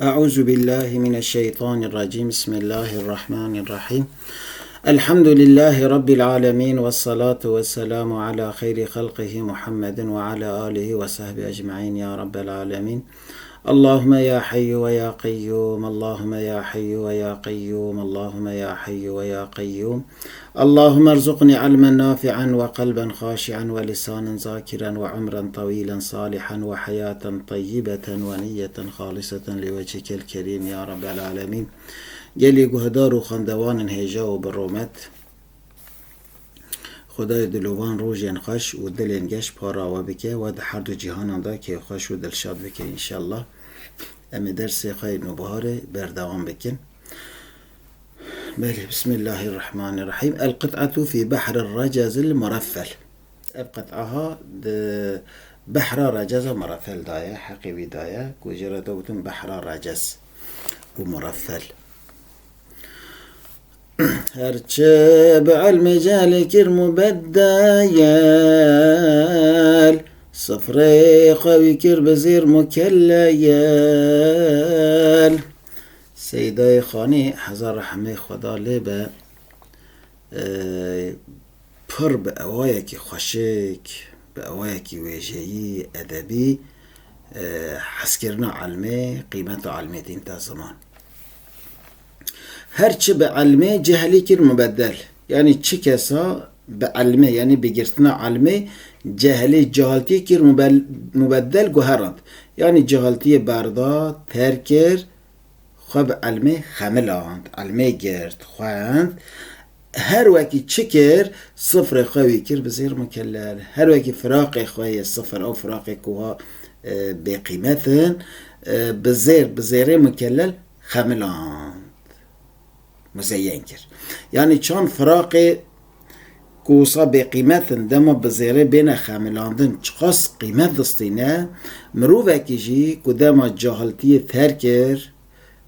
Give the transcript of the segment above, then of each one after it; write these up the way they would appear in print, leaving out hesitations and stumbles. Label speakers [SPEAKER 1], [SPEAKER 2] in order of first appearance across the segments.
[SPEAKER 1] أعوذ بالله من الشيطان الرجيم. بسم الله الرحمن الرحيم. الحمد لله رب العالمين، والصلاة والسلام على خير خلقه محمد وعلى آله وصحبه أجمعين يا رب العالمين. اللهم يا حي ويا قيوم، اللهم يا حي ويا قيوم، اللهم يا حي ويا قيوم. اللهم ارزقني علما نافعا وقلبا خاشعا ولسانا ذاكرا وعمرا طويلا صالحا وحياة طيبة ونية خالصة لوجهك الكريم يا رب العالمين. گلی گهدار و خاندوان هیجا و برومت، خدای دلوان روژین خوش و دلینگش پاراوه بکه و ده هر دو جهان دا که خوش و دلشاد بکه انشالله. امی درس خواهی نوبهاره بردوام بکن. بله، بسم الله الرحمن الرحيم. القطعة في بحر الرجز المرفل. القطعة بحر رجز مرفل دايا حقيبي دايا كوجرة دوتن بحر رجز ومرفل. هرچه بعلم جال كرم بدايال، صفري خوي كر بزير مكليال. سیدای خانی هزار رحمه خدا لبه پر به اوایه که خوشک، به اوایه که ویژهی ادبی حسکرنا علمه قیمت علمه دین تا زمان. هرچه به علمه جهلی کر مبدل، یعنی چه کسا به علمه یعنی بگرتنا علمه جهلی جهالتی کر مبدل گوهرند، یعنی جهالتی بردا ترکر خواب علمه خملاند، علمه گرد خواهند. هر وکی چکر صفر خواهی کر بزیر مکلل، هر وکی فراق خواهی صفر او فراق کوها بقیمتن بزیر مکلل خملاند مزین کر. یعنی چون فراق کوسا بقیمتن دما بزیره بین خملاندن چقاس قیمت دستینه، مروفکی جی کدما جاهلتی ترکر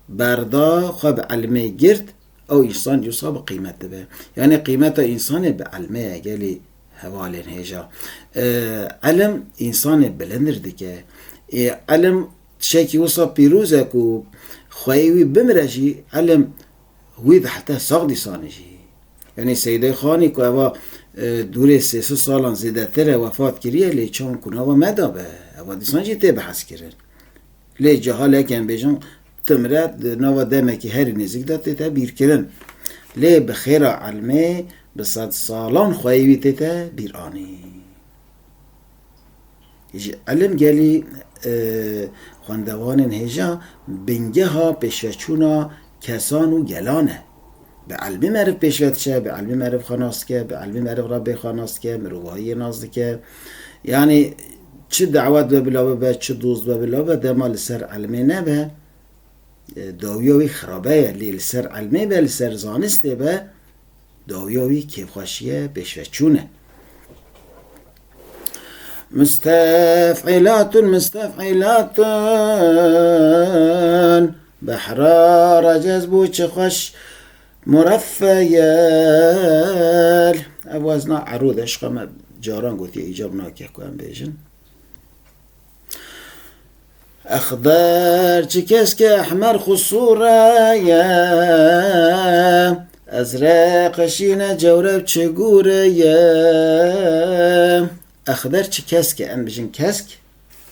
[SPEAKER 1] بردا خواب علمه گرد او انسان یصاب قیمت ده، یعنی قیمت انسان به علمه گلی حوالین هجا. علم انسان بلندر دیگه، علم شکی وصا پیروزه که خواهی بمرجی علم وید حتی ساقدی سانجی. یعنی سیده خانی که اوه دوره 300 سالان زیده تره وفات کریه لی چون کنه اوه مدابه اوه دیسان جی تی بحث کرن لی جهاله کن بیجن تمرد نوا دمکی هری نزیک داد تا بیر کرن لی بخیر علمه بصد سالان خواهی تا بیر آنی. علم گلی خواندوان هجا بنگه ها پیشوچونا کسان و گلانه. به علمی معرف پیشوت شه، به علمی معرف خاناست که، به علمی معرف رب خاناست که، مروایی نازده که. یعنی چه دعوت ببلا به چه دوست ببلا به دمال سر علمی نبه داویوی خرابه، لیل سر علمه به لسر زانسته به داویوی کیف خوشیه بشوچونه. مستفعلات بحرا رجز بو چه خوش مرفیل. اوازنا عروض عشقا ما جاران گوتی ایجاب ناکه کنم بیجن. اخضر چکس که احمر خصوره یا ازرق شینه جورب چگوره یا. اخضر چکس که ان بجن کسک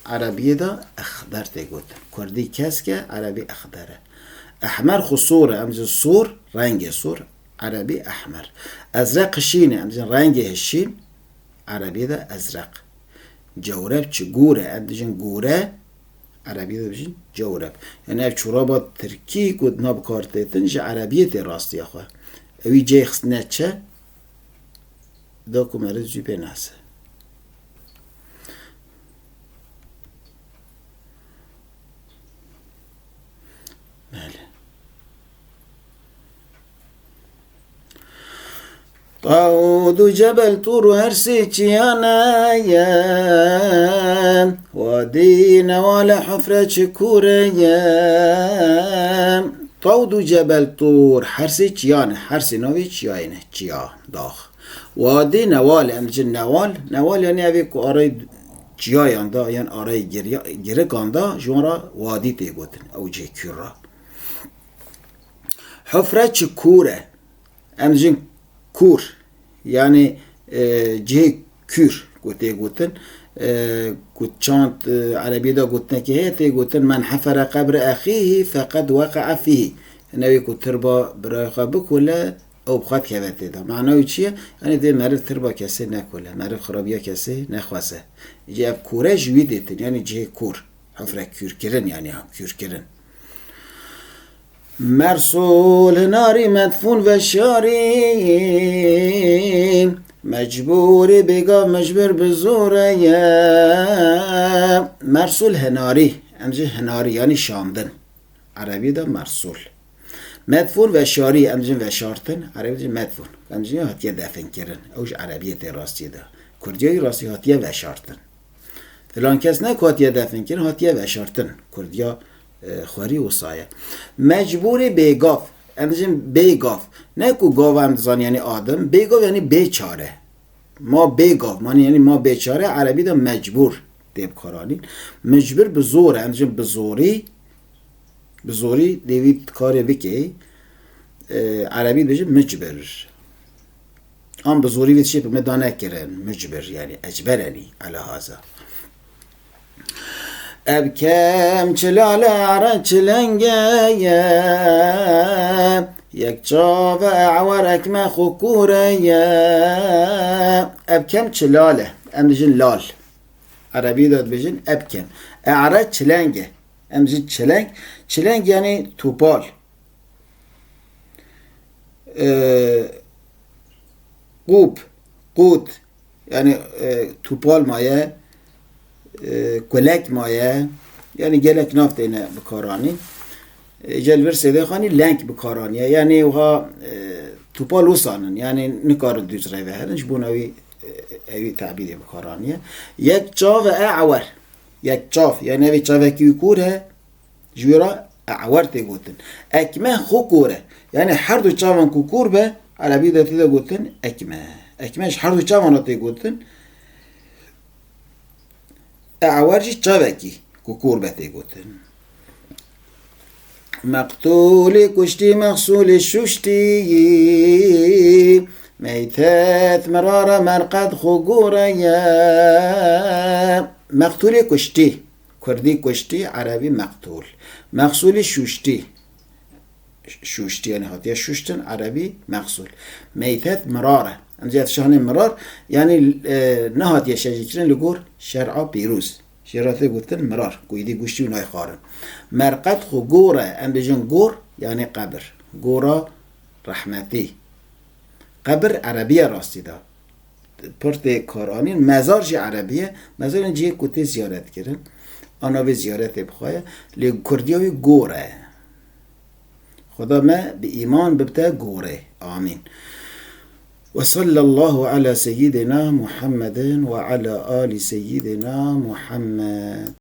[SPEAKER 1] عربی دا اخضر تگوت، کردی کسک عربی اخضره. احمر خصوره امجن صور رنگ صور عربی احمر. ازرق شینه امجن رنگ هشین عربی دا ازرق. جورب چگوره امجن گوره عربی ده بشین جورب. یعنی اف چورابا ترکی کد ناب کارتیتن جه عربیت راستی اخواه اوی جه خست نچه دا کمرد جی پی ناسه. بله. طاود جبل طور هرسي چيانا يا وادي نوال حفرة شكورة يا. طاود جبل طور هرسي چيانا، هرسي نوي چيانا چيا داخ. وادي نوال امجن نوال يعني اوي كو آراي جیایان دا یان آرای گرگان دا جوان وادی تی گوتن او جه کور را حفره چه کوره ام جن کور یعنی جه کور گوته گوتن گوت چاند عربی دا گوتن که هیتی گوتن من حفر قبر اخیه فقد وقع فیه نوی که تربا برای خواه بکوله او بخواد که بده دا معنی چیه؟ یعنی ده مرد تربا کسی نکوله مرد خرابیا کسی نخواسته جه اب کوره جوی دیتن یعنی جه کور حفره کور کرن یعنی هم کور کرن مرسول ناری مدفون و شاری مجبوری بگا مجبور بزوره مرسول هناری امجه هناری یعنی شاندن عربی دا مرسول مدفون و شاری امجه و شارتن عربی دا مدفون امجه هاتیه دفن کرن اوش عربیت راستی دا کردیای راستی هاتیه و شارتن فلان کس نه که هاتیه دفن کرن هاتیه و شارتن کردیا خوری و سایه مجبوری بیگاف امجه بیگاف نه که گاو هم دزان یعنی آدم بیگاف یعنی بیچاره ما بیگاف معنی یعنی ما بیچاره عربی دا مجبور دیب کارانی مجبور بزوره امجه بزوری دیوید کاری بکی عربی بجه مجبر هم بزوری ویدشی به مدانه کرن مجبر یعنی اجبرنی علا هازا اب کم چلاله عرا چلنگه یک چاو اعور اکمه خوکوره اب کم چلاله ام بجن لال عربی داد بجن اب کم اعرا چلنگه ام بجن چلنگ یعنی توپال قوت yani توپال مایه کلک مایه yani gelek naftine بکارانی جل ورسیده خانی لنک بکارانیه yani اوها توپال وسانن yani نکار دوز روی هرنش بونوی اوی تعبیری بکارانیه یک چاو اعور یک چاف yani اوی چاوکی کوره جویرا اعور تی گوتن اکمه خو کوره yani هر دو چاوان کور به عربی داتی دا گوتن اکمهش هر دو چاوان تی گوتن اعورجی چاوکی کور به تی گوتن مقتول کشتی مغسول ششتی میتت مرار مرقد خوگوره مقتول کشتی کردی کشتی عربی مقتول مغسول ششتی یعنی هاتیه ششتن عربی مغسول میتت مراره انجا شانه مرار یعنی نه هاتیه شجی کرن لگور شرعا پیروز شراته گوتن مرار گویدی گوشتی و نای خارن مرقد خو گوره اندجن گور یعنی قبر گورا رحمتی قبر عربیه راستی دا پرت کارانین مزار جی عربیه مزار جی کتی زیارت کرن آنا به زیارت بخواه لی کردیوی گوره خدا ما به ایمان ببته گوره آمین وصلى الله على سيدنا محمد وعلى آل سيدنا محمد